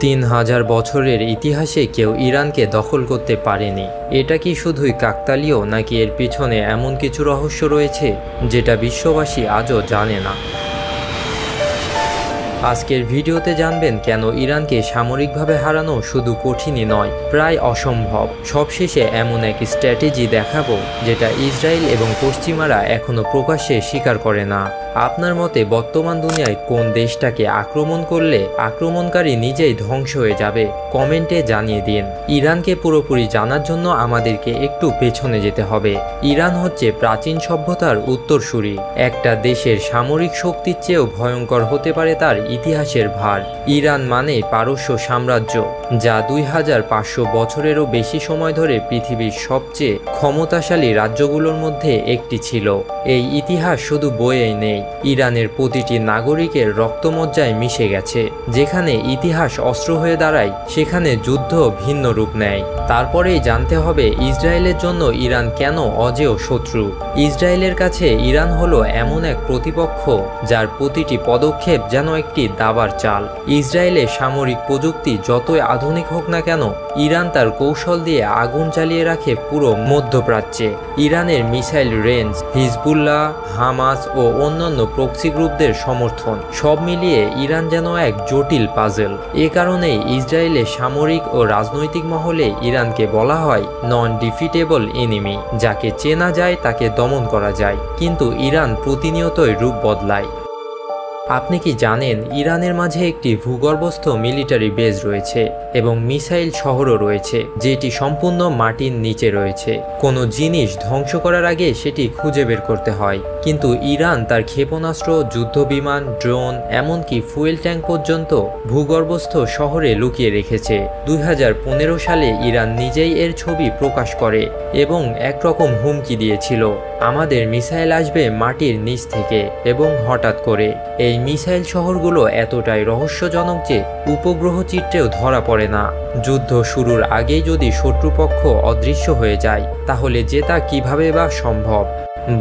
3000 বছরের ইতিহাসে কেউ ইরানকে দখল করতে পারেনি। এটা কি শুধুই কাকতালীয়, নাকি এর পিছনে এমন কিছু রহস্য রয়েছে যেটা বিশ্ববাসী আজও জানে না? আজকের ভিডিওতে জানবেন কেন ইরানকে সামরিকভাবে হারানো শুধু কঠিনই নয়, প্রায় অসম্ভব। সবশেষে এমন এক স্ট্র্যাটেজি দেখাবো যেটা ইসরায়েল এবং পশ্চিমারা এখনো প্রকাশ্যে স্বীকার করে না। আপনার মতে বর্তমান দুনিয়ায় কোন দেশটাকে আক্রমণ করলে আক্রমণকারী নিজেই ধ্বংস হয়ে যাবে? কমেন্টে জানিয়ে দিন। ইরানকে পুরোপুরি জানার জন্য আমাদেরকে একটু পেছনে যেতে হবে। ইরান হচ্ছে প্রাচীন সভ্যতার উত্তরসূরি। একটা দেশের সামরিক শক্তির চেয়েও ভয়ঙ্কর হতে পারে তার ইতিহাসের ভার। ইরান মানে পারস্য সাম্রাজ্য, যা 2500 বছরেরও বেশি সময় ধরে পৃথিবীর সবচেয়ে ক্ষমতাশালী রাজ্যগুলোর মধ্যে একটি ছিল। এই ইতিহাস শুধু বইয়েই নেই, ইরানের প্রতিটি নাগরিকের রক্তমজ্জায় মিশে গেছে। যেখানে ইতিহাস অস্ত্র হয়ে দাঁড়ায়, সেখানে যুদ্ধ ভিন্ন রূপ নেয়। তারপরেই জানতে হবে ইসরায়েলের জন্য ইরান কেন অজেয় শত্রু। ইসরায়েলের কাছে ইরান হলো এমন এক প্রতিপক্ষ যার প্রতিটি পদক্ষেপ যেন একটি দাবার চাল। ইসরায়েলের সামরিক প্রযুক্তি যতই আধুনিক হোক না কেন, ইরান তার কৌশল দিয়ে আগুন জ্বালিয়ে রাখে পুরো মধ্যপ্রাচ্যে। ইরানের মিসাইল রেঞ্জ, হিজবুল্লাহ, হামাস ও অন্যান্য প্রক্সি গ্রুপদের সমর্থন, সব মিলিয়ে ইরান যেন এক জটিল পাজেল। এ কারণেই ইসরায়েলের সামরিক ও রাজনৈতিক মহলে ইরানকে বলা হয় নন ডিফিটেবল এনিমি। যাকে চেনা যায় তাকে দমন করা যায়, কিন্তু ইরান প্রতিনিয়তই রূপ বদলায়। আপনি কি জানেন ইরানের মাঝে একটি ভূগর্ভস্থ মিলিটারি বেজ রয়েছে এবং মিসাইল শহরও রয়েছে, যেটি সম্পূর্ণ মাটির নিচে রয়েছে। কোনো জিনিস ধ্বংস করার আগে সেটি খুঁজে বের করতে হয়, কিন্তু ইরান তার ক্ষেপণাস্ত্র, যুদ্ধবিমান, ড্রোন, এমনকি ফুয়েল ট্যাঙ্ক পর্যন্ত ভূগর্ভস্থ শহরে লুকিয়ে রেখেছে। 2015 সালে ইরান নিজেই এর ছবি প্রকাশ করে এবং একরকম হুমকি দিয়েছিল, আমাদের মিসাইল আসবে মাটির নিচ থেকে এবং হঠাৎ করে। এই মিসাইল শহরগুলো এতটাই রহস্যজনক যে উপগ্রহ চিত্রেও ধরা পড়ে না। যুদ্ধ শুরুর আগেই যদি শত্রুপক্ষ অদৃশ্য হয়ে যায়, তাহলে জেতা কিভাবে বা সম্ভব?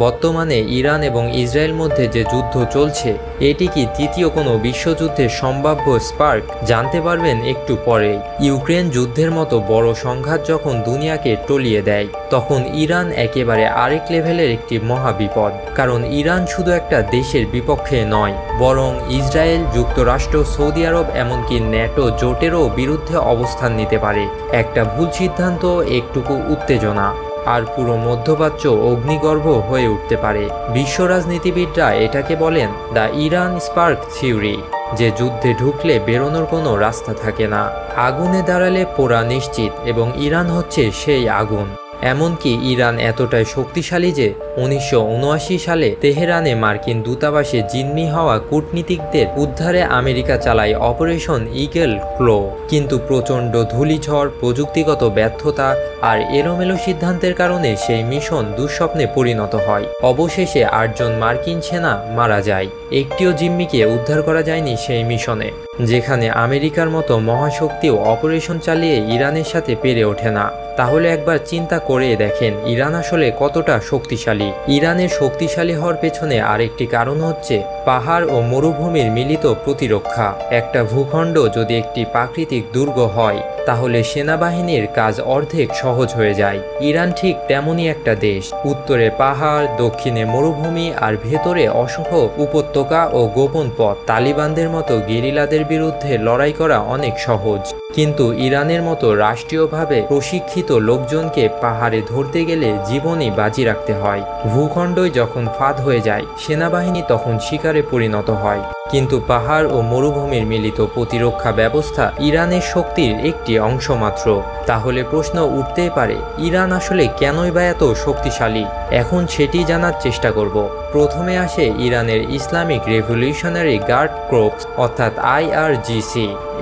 বর্তমানে ইরান এবং ইসরায়েল মধ্যে যে যুদ্ধ চলছে, এটি কি তৃতীয় কোনো বিশ্বযুদ্ধের সম্ভাব্য স্পার্ক? জানতে পারবেন একটু পরে। ইউক্রেন যুদ্ধের মতো বড় সংঘাত যখন দুনিয়াকে টলিয়ে দেয়, তখন ইরান একেবারে আরেক লেভেলের একটি মহাবিপদ। কারণ ইরান শুধু একটা দেশের বিপক্ষে নয়, বরং ইসরায়েল, যুক্তরাষ্ট্র, সৌদি আরব, এমনকি ন্যাটো জোটেরও বিরুদ্ধে অবস্থান নিতে পারে। একটা ভুল সিদ্ধান্ত, একটুকু উত্তেজনা, আর পুরো মধ্যপ্রাচ্য অগ্নিগর্ভ হয়ে উঠতে পারে। বিশ্ব রাজনীতিবিদরা এটাকে বলেন দ্য ইরান স্পার্ক থিওরি, যে যুদ্ধে ঢুকলে বেরোনোর কোনো রাস্তা থাকে না। আগুনে দাঁড়ালে পোড়া নিশ্চিত, এবং ইরান হচ্ছে সেই আগুন। এমনকি ইরান এতটাই শক্তিশালী যে 1979 সালে তেহরানে মার্কিন দূতাবাসে জিম্মি হওয়া কূটনীতিকদের উদ্ধারে আমেরিকা চালায় অপারেশন ইগল ক্লো। কিন্তু প্রচণ্ড ধূলিঝড়, প্রযুক্তিগত ব্যর্থতা আর এলোমেলো সিদ্ধান্তের কারণে সেই মিশন দুঃস্বপ্নে পরিণত হয়। অবশেষে 8 জন মার্কিন সেনা মারা যায়। একটিও জিম্মিকে উদ্ধার করা যায়নি সেই মিশনে। যেখানে আমেরিকার মতো মহাশক্তিও অপারেশন চালিয়ে ইরানের সাথে পেরে ওঠে না। তাহলে একবার চিন্তা করে দেখেন ইরান আসলে কতটা শক্তিশালী। ইরানের শক্তিশালী হওয়ার পেছনে আরেকটি কারণ হচ্ছে পাহাড় ও মরুভূমির মিলিত প্রতিরক্ষা। একটা ভূখণ্ড যদি একটি প্রাকৃতিক দুর্গ হয়, তাহলে সেনাবাহিনীর কাজ অর্ধেক সহজ হয়ে যায়। ইরান ঠিক তেমনই একটা দেশ। উত্তরে পাহাড়, দক্ষিণে মরুভূমি, আর ভেতরে অসংখ্য উপত্যকা ও গোপন পথ। তালিবানদের মতো গেরিলাদের বিরুদ্ধে লড়াই করা অনেক সহজ, কিন্তু ইরানের মতো রাষ্ট্রীয়ভাবে প্রশিক্ষিত লোকজনকে পাহাড়ে ধরতে গেলে জীবনই বাজি রাখতে হয়। ভূখণ্ডই যখন ফাঁদ হয়ে যায়, সেনাবাহিনী তখন শিকারে পরিণত হয়। কিন্তু পাহাড় ও মরুভূমির মিলিত প্রতিরক্ষা ব্যবস্থা ইরানের শক্তির একটি অংশ মাত্র। তাহলে প্রশ্ন উঠতেই পারে, ইরান আসলে কেনই বা এত শক্তিশালী? এখন সেটি জানার চেষ্টা করব। প্রথমে আসে ইরানের ইসলামিক রেভলিউশনারি গার্ড ক্রপস, অর্থাৎ IRGC।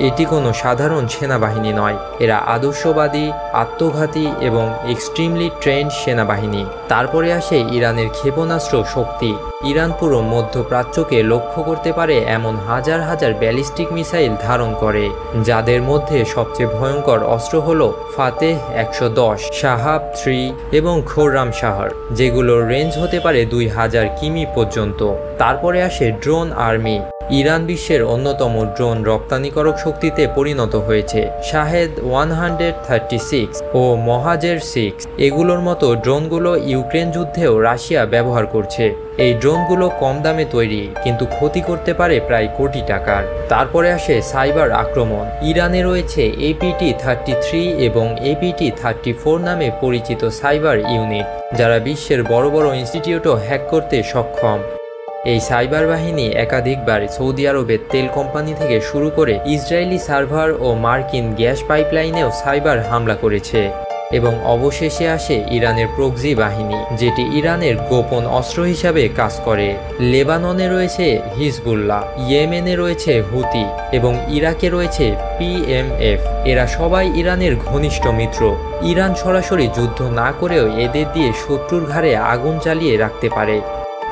এটি কোনো সাধারণ সেনাবাহিনী নয়, এরা আদর্শবাদী, আত্মঘাতী এবং এক্সট্রিমলি ট্রেন্ড সেনাবাহিনী। তারপরে আসে ইরানের ক্ষেপণাস্ত্র শক্তি। ইরান পুরো মধ্যপ্রাচ্যকে লক্ষ্য করতে পারে এমন হাজার হাজার ব্যালিস্টিক মিসাইল ধারণ করে, যাদের মধ্যে সবচেয়ে ভয়ঙ্কর অস্ত্র হলো ফাতেহ 110, শাহাব 3 এবং খোররাম শাহর, যেগুলোর রেঞ্জ হতে পারে 2000 কিমি পর্যন্ত। তারপরে আসে ড্রোন আর্মি। ইরান বিশ্বের অন্যতম ড্রোন রপ্তানিকারক শক্তিতে পরিণত হয়েছে। শাহেদ 136 ও মহাজের 6 এগুলোর মতো ড্রোনগুলো ইউক্রেন যুদ্ধেও রাশিয়া ব্যবহার করছে। এই ড্রোনগুলো কম দামে তৈরি, কিন্তু ক্ষতি করতে পারে প্রায় কোটি টাকার। তারপরে আসে সাইবার আক্রমণ। ইরানে রয়েছে APT-33 এবং APT-34 নামে পরিচিত সাইবার ইউনিট, যারা বিশ্বের বড় বড় ইনস্টিটিউটও হ্যাক করতে সক্ষম। এই সাইবার বাহিনী একাধিকবার সৌদি আরবের তেল কোম্পানি থেকে শুরু করে ইসরায়েলি সার্ভার ও মার্কিন গ্যাস পাইপলাইনেও সাইবার হামলা করেছে। এবং অবশেষে আসে ইরানের প্রক্সি বাহিনী, যেটি ইরানের গোপন অস্ত্র হিসাবে কাজ করে। লেবাননে রয়েছে হিজবুল্লাহ, ইয়েমেনে রয়েছে হুতি এবং ইরাকে রয়েছে PMF। এরা সবাই ইরানের ঘনিষ্ঠ মিত্র। ইরান সরাসরি যুদ্ধ না করেও এদের দিয়ে শত্রুর ঘাড়ে আগুন জ্বালিয়ে রাখতে পারে।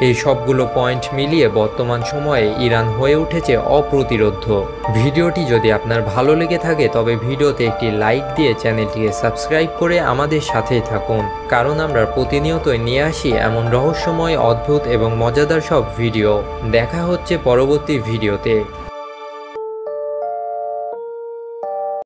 এই সবগুলো পয়েন্ট মিলিয়ে বর্তমান সময়ে ইরান হয়ে উঠেছে অপ্রতিরোধ্য। ভিডিওটি যদি আপনার ভালো লেগে থাকে তবে ভিডিওতে একটি লাইক দিয়ে চ্যানেলটিকে সাবস্ক্রাইব করে আমাদের সাথেই থাকুন, কারণ আমরা প্রতিনিয়তই নিয়ে আসি এমন রহস্যময়, অদ্ভুত এবং মজাদার সব ভিডিও। দেখা হচ্ছে পরবর্তী ভিডিওতে।